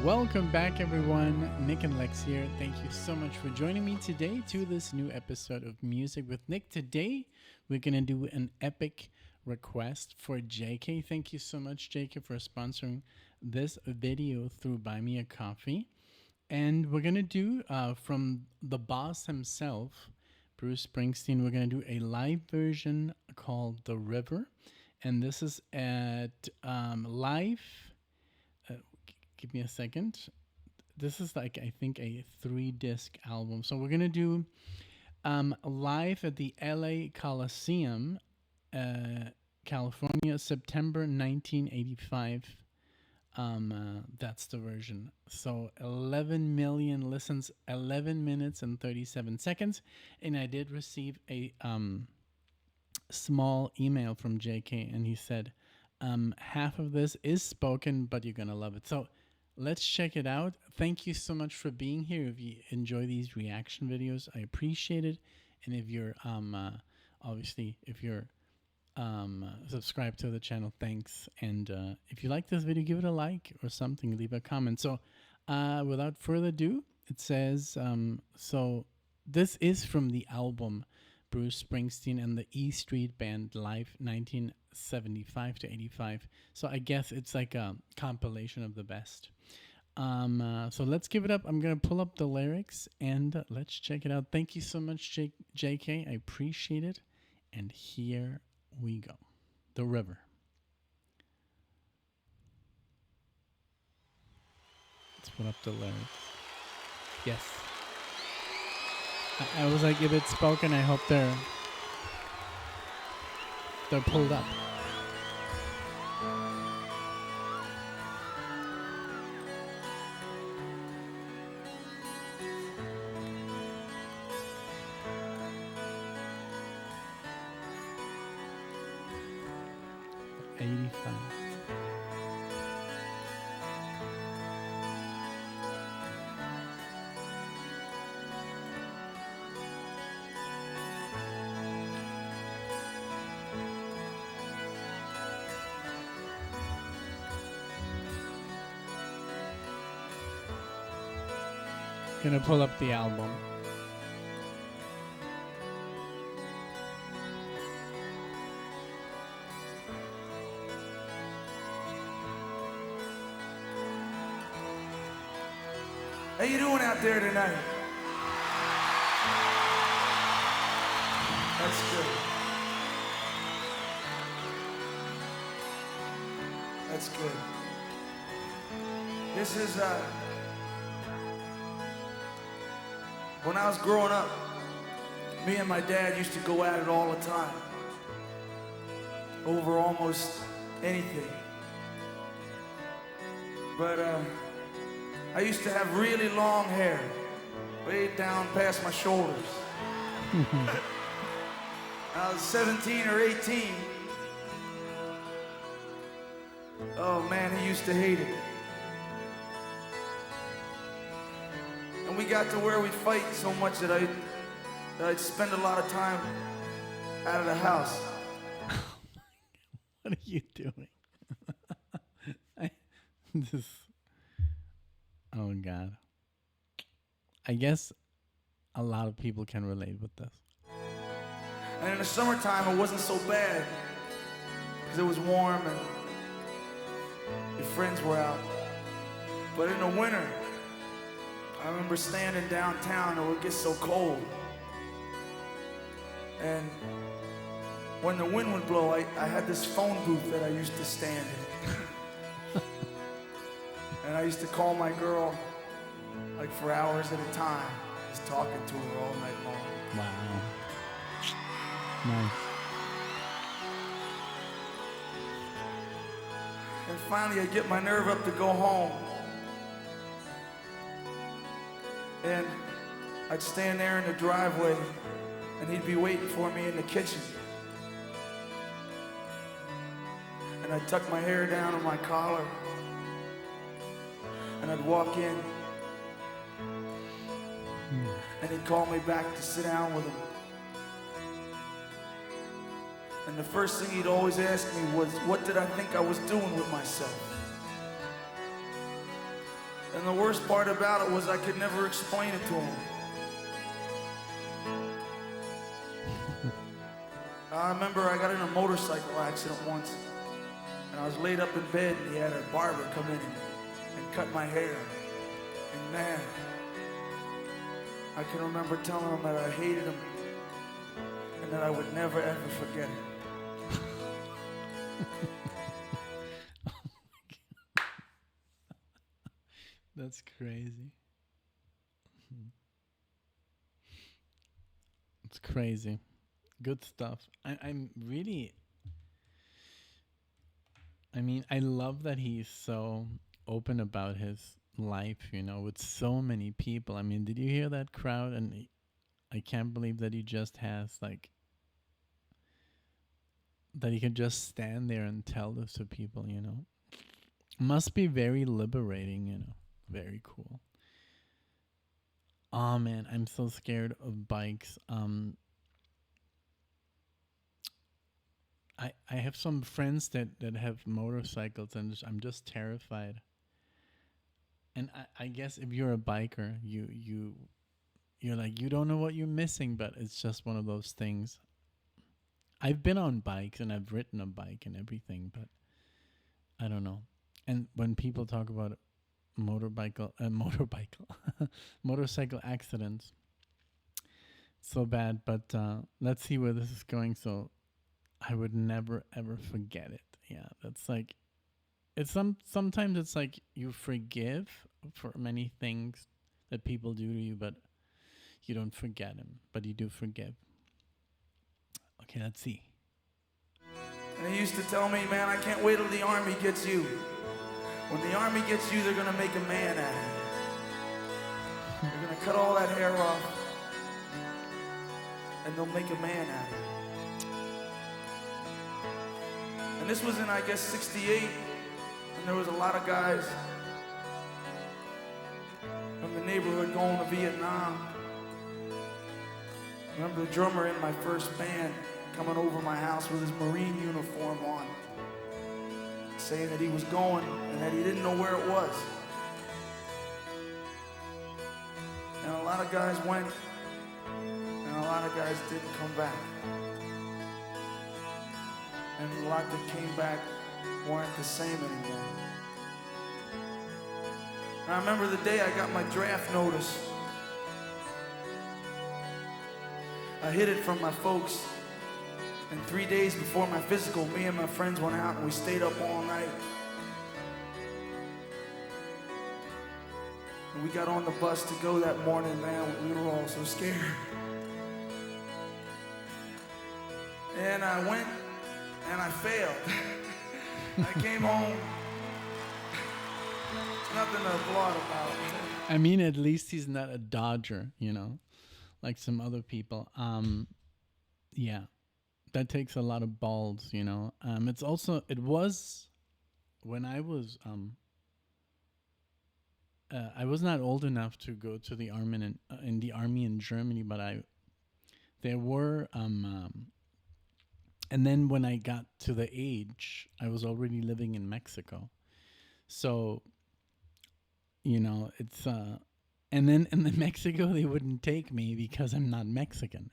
Welcome back, everyone. NicknLex here. Thank you so much for joining me today to this new episode of Music with Nick. Today, we're going to do an epic request for JK. Thank you so much, JK, for sponsoring this video through Buy Me a Coffee. And we're going to do from the boss himself, Bruce Springsteen, we're going to do a live version called The River. And this is at live. Give me a second. This is like, I think, a 3-disc album. So we're going to do live at the LA Coliseum, California, September 1985. That's the version. So 11 million listens, 11 minutes and 37 seconds. And I did receive a small email from JK, and he said, half of this is spoken, but you're going to love it. So let's check it out. Thank you so much for being here. If you enjoy these reaction videos, I appreciate it. And if you're obviously, if you're subscribed to the channel, thanks. And if you like this video, give it a like or something, leave a comment. So without further ado, it says, so this is from the album Bruce Springsteen and the E Street Band Live 1975 to 85. So I guess it's like a compilation of the best. So let's give it up. I'm going to pull up the lyrics and let's check it out. Thank you so much, JK. I appreciate it. And here we go. The River. Let's put up the lyrics. Yes. I was like, if it's spoken, I hope they're pulled up. Gonna pull up the album. How you doing out there tonight? That's good. That's good. This is when I was growing up, me and my dad used to go at it all the time over almost anything. But I used to have really long hair, way down past my shoulders. I was 17 or 18. Oh man, he used to hate it. And we got to where we'd fight so much that I'd spend a lot of time out of the house. What are you doing? Oh God. I guess a lot of people can relate with this. And in the summertime, it wasn't so bad because it was warm and your friends were out. But in the winter, I remember standing downtown and it would get so cold. And when the wind would blow, I had this phone booth that I used to stand in. And I used to call my girl like for hours at a time, just talking to her all night long. Wow. Nice. And finally, I'd get my nerve up to go home. And I'd stand there in the driveway, and he'd be waiting for me in the kitchen. And I'd tuck my hair down on my collar, and I'd walk in, and he'd call me back to sit down with him. And the first thing he'd always ask me was, what did I think I was doing with myself? And the worst part about it was I could never explain it to him. I remember I got in a motorcycle accident once, and I was laid up in bed, and he had a barber come in and cut my hair. And man, I can remember telling him that I hated him and that I would never ever forget him. That's crazy. It's crazy. Good stuff. I'm really, I mean, I love that he's so open about his life, you know, with so many people. I mean, did you hear that crowd? And I can't believe that he just has like, that he can just stand there and tell this to people, you know. Must be very liberating, you know. Very cool. Oh man, I'm so scared of bikes. I have some friends that have motorcycles, and I'm just terrified. And I guess if you're a biker, you're like, you don't know what you're missing, but it's just one of those things. I've been on bikes and I've ridden a bike and everything, but I don't know. And when people talk about motorcycle accidents, so bad. But let's see where this is going. So I would never ever forget it. Yeah, that's like, it's sometimes it's like you forgive for many things that people do to you, but you don't forget them. But you do forgive. Okay, let's see. And he used to tell me, man, I can't wait till the Army gets you. When the Army gets you, they're gonna make a man out of you. They're gonna cut all that hair off, and they'll make a man out of you. And this was in, I guess, '68, and there was a lot of guys from the neighborhood going to Vietnam. I remember the drummer in my first band coming over my house with his Marine uniform on, saying that he was going and that he didn't know where it was. And a lot of guys went, and a lot of guys didn't come back. And a lot that came back weren't the same anymore. And I remember the day I got my draft notice. I hid it from my folks. And 3 days before my physical, me and my friends went out and we stayed up all night. And we got on the bus to go that morning, man. We were all so scared. And I went and I failed. I came home. Nothing to applaud about. I mean, at least he's not a dodger, you know, like some other people. Yeah, that takes a lot of balls, you know. It's also, it was when I was not old enough to go to the army in the army in Germany, but there were and then when I got to the age, I was already living in Mexico, so you know it's and then in the Mexico they wouldn't take me because I'm not Mexican.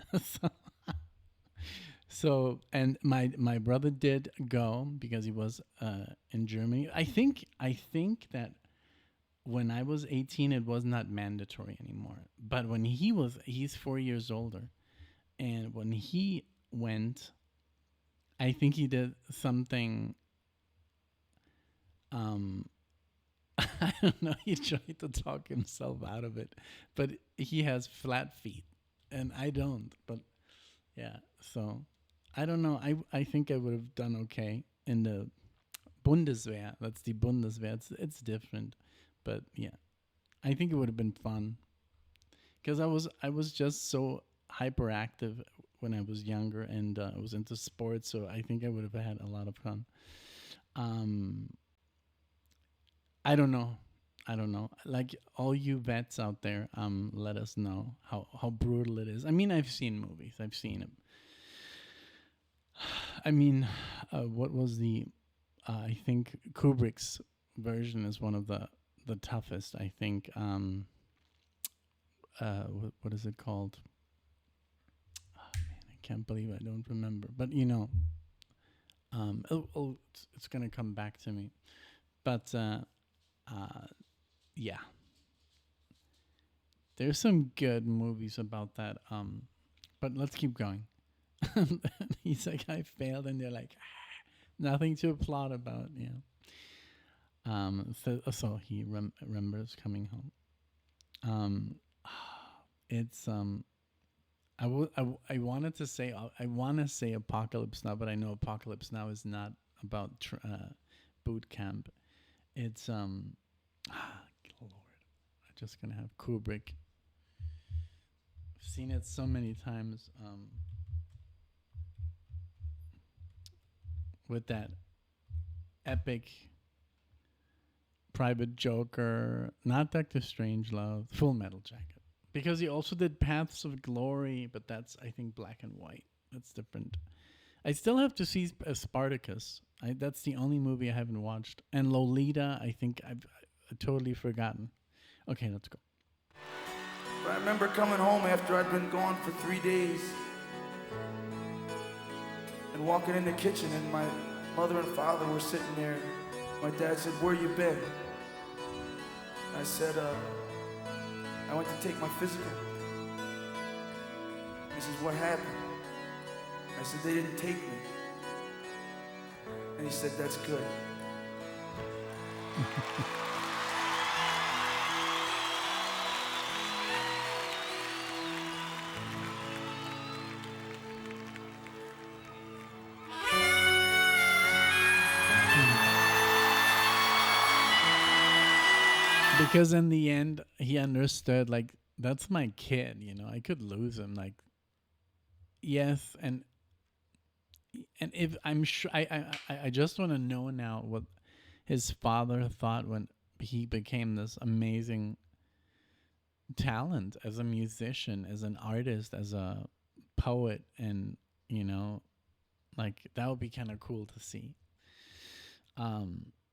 So and my brother did go because he was in Germany. I think that when I was 18 it was not mandatory anymore. But when he's 4 years older, and when he went, I think he did something I don't know, he tried to talk himself out of it, but he has flat feet and I don't. But yeah, so I don't know. I think I would have done okay in the Bundeswehr. That's the Bundeswehr. It's different, but yeah, I think it would have been fun because I was just so hyperactive when I was younger, and I was into sports. So I think I would have had a lot of fun. Um, I don't know. I don't know. Like all you vets out there, let us know how brutal it is. I mean, I've seen movies. I've seen it. I mean, what was the? I think Kubrick's version is one of the toughest, I think. What is it called? Oh, man, I can't believe I don't remember. But it's gonna come back to me. But yeah, there's some good movies about that. But let's keep going. He's like, I failed, and they're like, nothing to applaud about. Yeah. So he remembers coming home. It's I wanted to say I want to say Apocalypse Now, but I know Apocalypse Now is not about boot camp. It's Lord, I'm just gonna have Kubrick. I've seen it so many times. With that epic Private Joker, not Doctor Strangelove, Full Metal Jacket. Because he also did Paths of Glory, but that's, I think, black and white. That's different. I still have to see Spartacus. That's the only movie I haven't watched. And Lolita, I think I've totally forgotten. Okay, let's go. But I remember coming home after I'd been gone for 3 days and walking in the kitchen, and my mother and father were sitting there. My dad said, "Where you been?" I said, "I went to take my physical." He says, "What happened?" I said, "They didn't take me." And he said, "That's good." Because in the end, he understood, like, that's my kid, I could lose him. Like, yes, and if I'm sure, I just want to know now what his father thought when he became this amazing talent as a musician, as an artist, as a poet, and like, that would be kind of cool to see.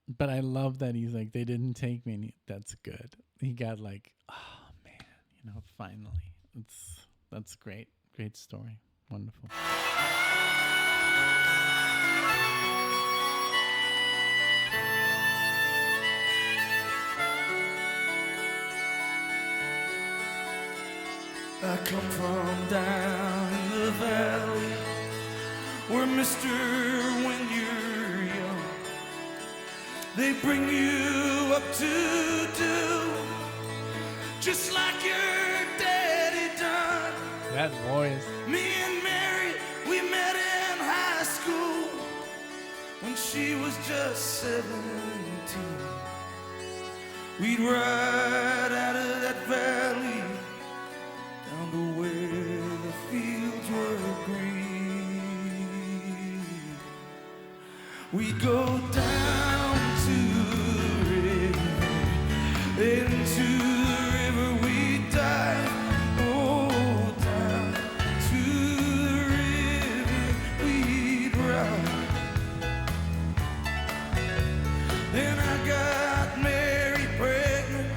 But I love that he's like, they didn't take me. And that's good. He got like, oh man, finally. That's great. Great story. Wonderful. I come from down in the valley where, mister, when you're young, they bring you up to do just like your daddy done. That voice. Me and Mary, we met in high school when she was just 17. We'd ride out of that valley down to where the fields were green. We'd go down to the river, into the river we'd dive. Oh, down to the river we'd ride. Then I got Mary pregnant,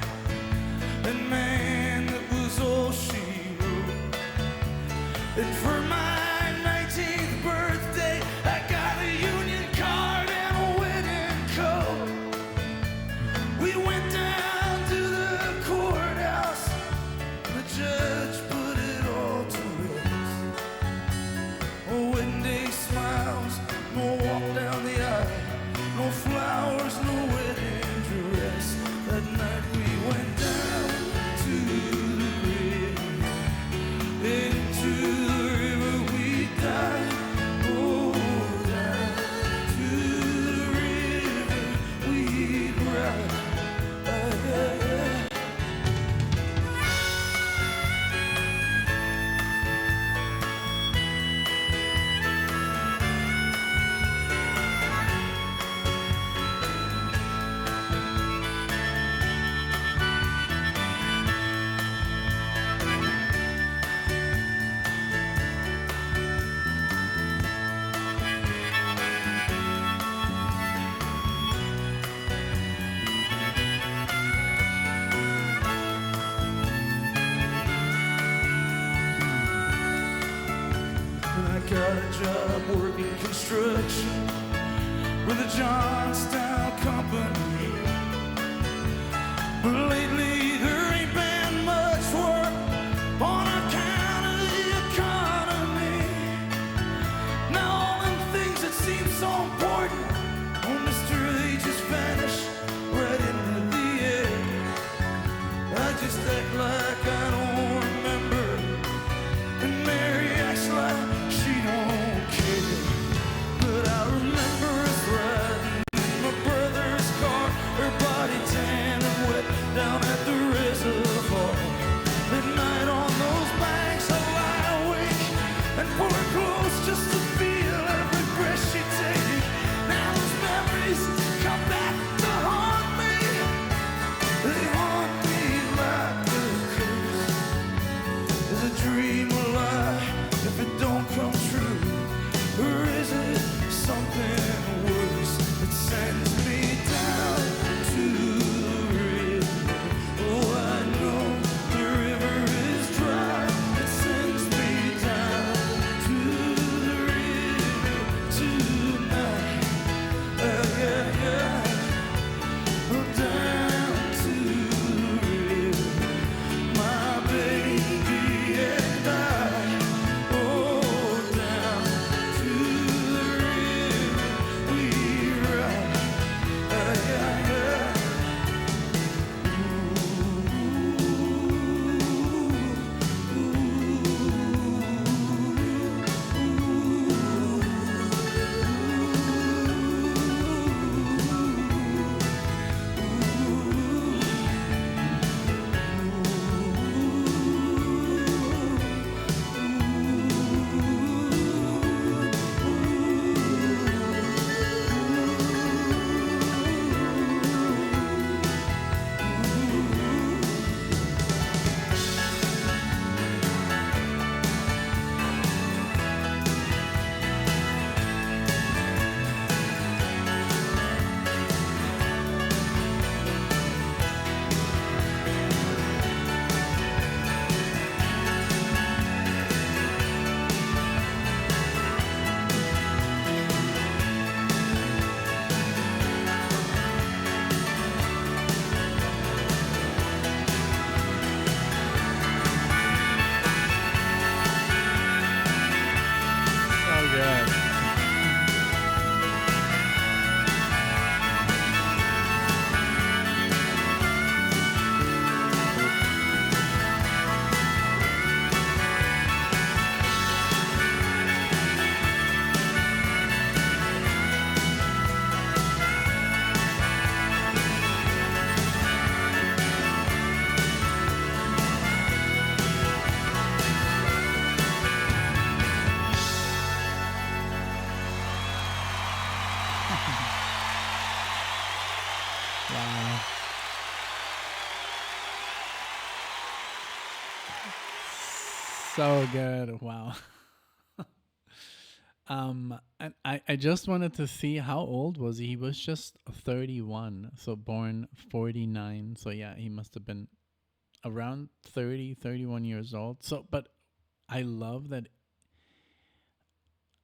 and man, that was all she wrote. And for my 19th birthday, I got a union card and a wedding coat. We went down to the courthouse, the judge put it all to rest. Oh, wedding day smiles, no walk down the aisle, no flowers, no wedding dress. That night we went down to the river, into the river we dive. Oh, down to the river we'd ride. job working construction with a Johnstown company. But lately there ain't been much work on account of the economy. Now all them things that seem so important, oh mister, they just vanish right into the air. I just act like I don't remember, and Mary acts like she don't care. But I remember us riding in my brother's car, her body tan and wet down at the reservoir. Midnight on those banks, I lie awake and pull her close just to feel every breath she takes. Now those memories come back to haunt me. They haunt me like a curse. Is a dream a lie if it don't come true? Or is it something worse that sends me down to the river? Oh, I know the river is dry. It sends me down to the river tonight. Yeah, yeah. Oh, down to the river, my baby and I. Oh, down to the river we ride. Yeah, yeah. So good. Wow. So good. Wow. And I just wanted to see how old was he? He was just 31, so born 49. So yeah, he must have been around 30, 31 years old. So, but I love that.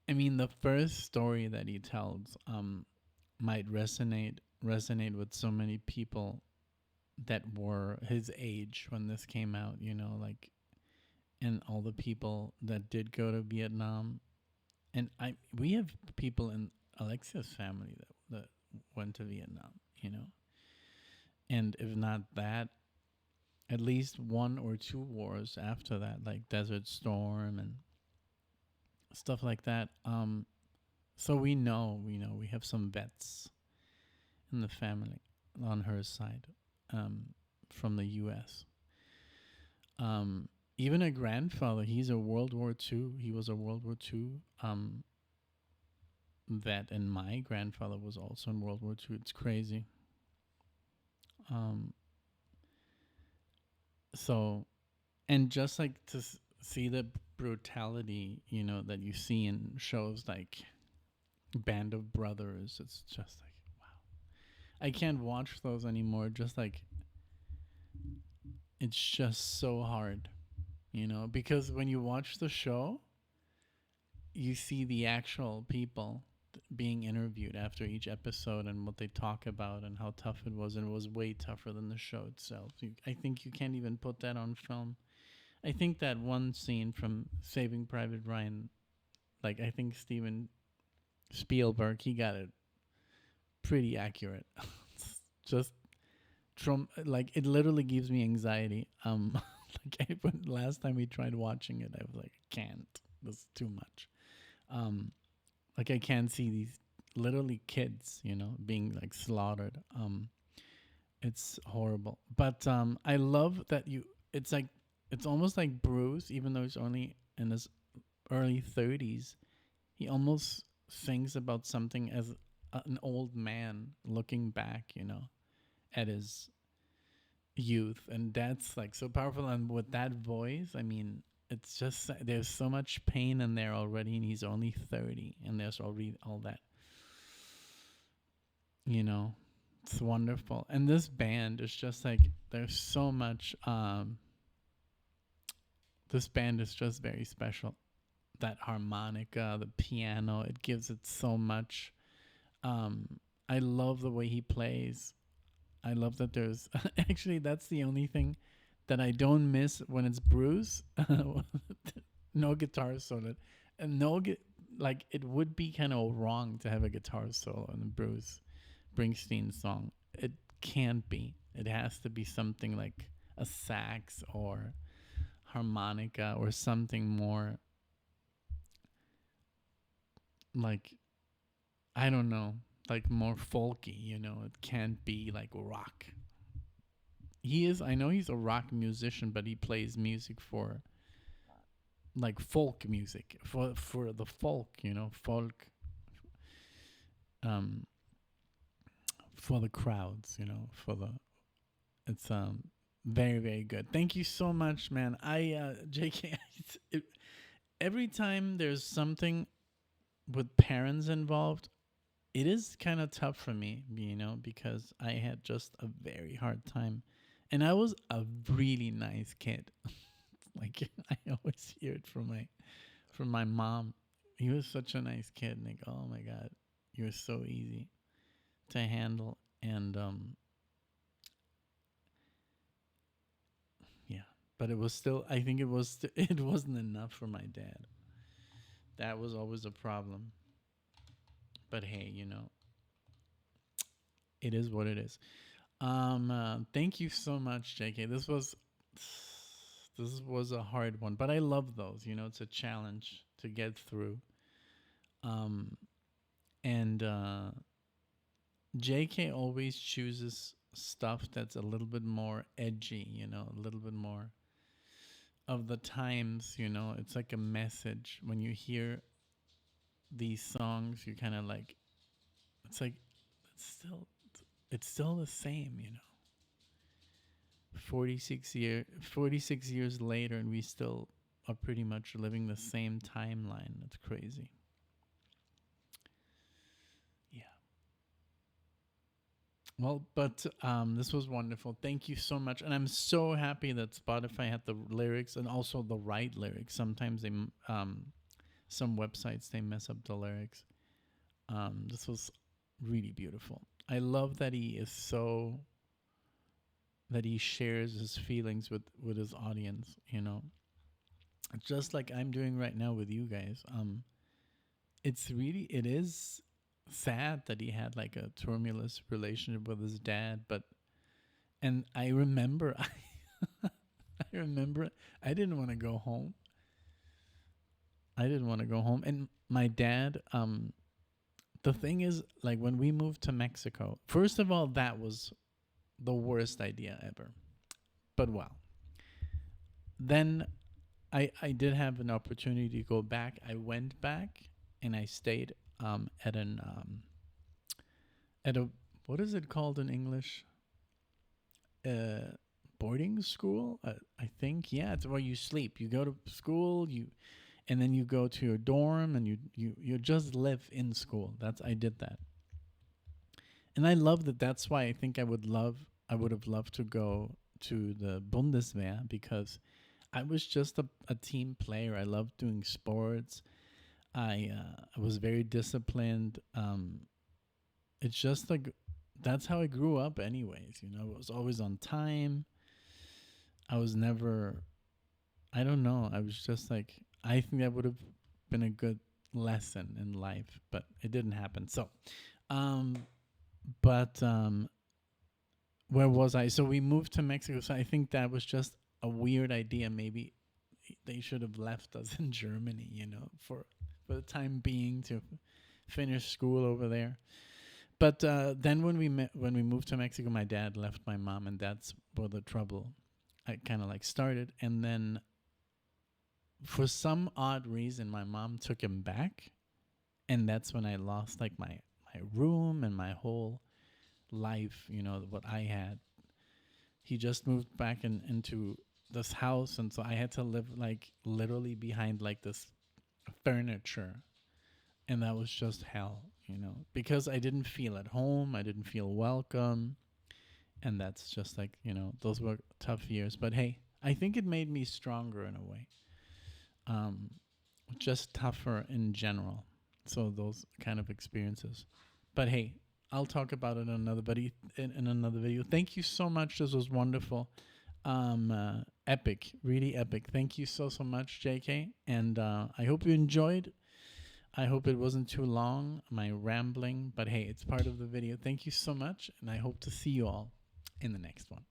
I mean, the first story that he tells might resonate with so many people that were his age when this came out, you know, like, and all the people that did go to Vietnam. And we have people in Alexia's family that went to Vietnam, you know. And if not that, at least one or two wars after that, like Desert Storm and stuff like that. So we have some vets in the family on her side, from the U.S. Even a grandfather, he's a World War II. He was a World War II vet, and my grandfather was also in World War II. It's crazy. Um, so, and just like to see the brutality, you know, that you see in shows like Band of Brothers, it's just like, wow. I can't watch those anymore. Just like, it's just so hard, you know, because when you watch the show, you see the actual people being interviewed after each episode and what they talk about and how tough it was, and it was way tougher than the show itself. I think you can't even put that on film. I think that one scene from Saving Private Ryan, like I think Steven Spielberg, he got it pretty accurate. It's just like it literally gives me anxiety. When last time we tried watching it, I was like, I can't. This is too much. Um, like I can't see these literally kids, being like slaughtered. It's horrible. But I love that you. It's like it's almost like Bruce, even though he's only in his early 30s. He almost sings about something as an old man looking back, at his youth, and that's like so powerful. And with that voice, I mean, it's just there's so much pain in there already, and he's only 30, and there's already all that, you know. It's wonderful, and this band is just like there's so much. This band is just very special. That harmonica, the piano, it gives it so much. I love the way he plays. I love that there's actually that's the only thing that I don't miss when it's Bruce. No guitar solo, and like it would be kind of wrong to have a guitar solo in a Bruce Springsteen song. It can't be. It has to be something like a sax or harmonica or something more like I don't know, like more folky. It can't be like rock. He is. I know he's a rock musician, but he plays music for like folk music for the folk. Folk um for the crowds. For the it's very very good. Thank you so much, man. JK. It, every time there's something with parents involved, it is kind of tough for me, because I had just a very hard time. And I was a really nice kid. Like I always hear it from my mom. He was such a nice kid. Like, oh my god, you're so easy to handle. And yeah, but it was still. I think it was. It wasn't enough for my dad. That was always a problem. But hey, it is what it is. Thank you so much, JK. This was a hard one, but I love those. It's a challenge to get through. Um, and JK always chooses stuff that's a little bit more edgy. A little bit more of the times. It's like a message when you hear these songs. You kind of like it's like it's still it's still the same. 46 years later, and we still are pretty much living the same timeline. That's crazy. Yeah. Well, but this was wonderful. Thank you so much, and I'm so happy that Spotify had the lyrics and also the right lyrics. Sometimes some websites they mess up the lyrics. This was really beautiful. I love that he shares his feelings with his audience. Just like I'm doing right now with you guys. It is sad that he had like a tumultuous relationship with his dad, and I remember I remember I didn't want to go home. And my dad the thing is, like, when we moved to Mexico, first of all, that was the worst idea ever. But well, then I did have an opportunity to go back. I went back and I stayed at a what is it called in English? Boarding school. I think, yeah, it's where you sleep. You go to school, and then you go to your dorm, and you just live in school. I did that, and I love that. That's why I think I would have loved to go to the Bundeswehr, because I was just a team player. I loved doing sports. I was very disciplined. It's just like that's how I grew up, anyways. You know, I was always on time. I was never. I don't know. I was just like I think that would have been a good lesson in life, but it didn't happen. So, um, but where was I? So we moved to Mexico. So I think that was just a weird idea. Maybe they should have left us in Germany, you know, for the time being to finish school over there. But then when we moved to Mexico, my dad left my mom, and that's where the trouble I kind of like started. And then for some odd reason, my mom took him back, and that's when I lost like my room and my whole life. You know what I had. He just moved back into this house, and so I had to live like literally behind like this furniture, and that was just hell. You know, because I didn't feel at home, I didn't feel welcome, and that's just like, you know, those were tough years. But hey, I think it made me stronger in a way. um just tougher in general. So those kind of experiences. But hey, I'll talk about it in in another video. Thank you so much. This was wonderful. Epic, really epic. Thank you so much, JK, and I hope you enjoyed. I hope it wasn't too long, my rambling, but hey, it's part of the video. Thank you so much, and I hope to see you all in the next one.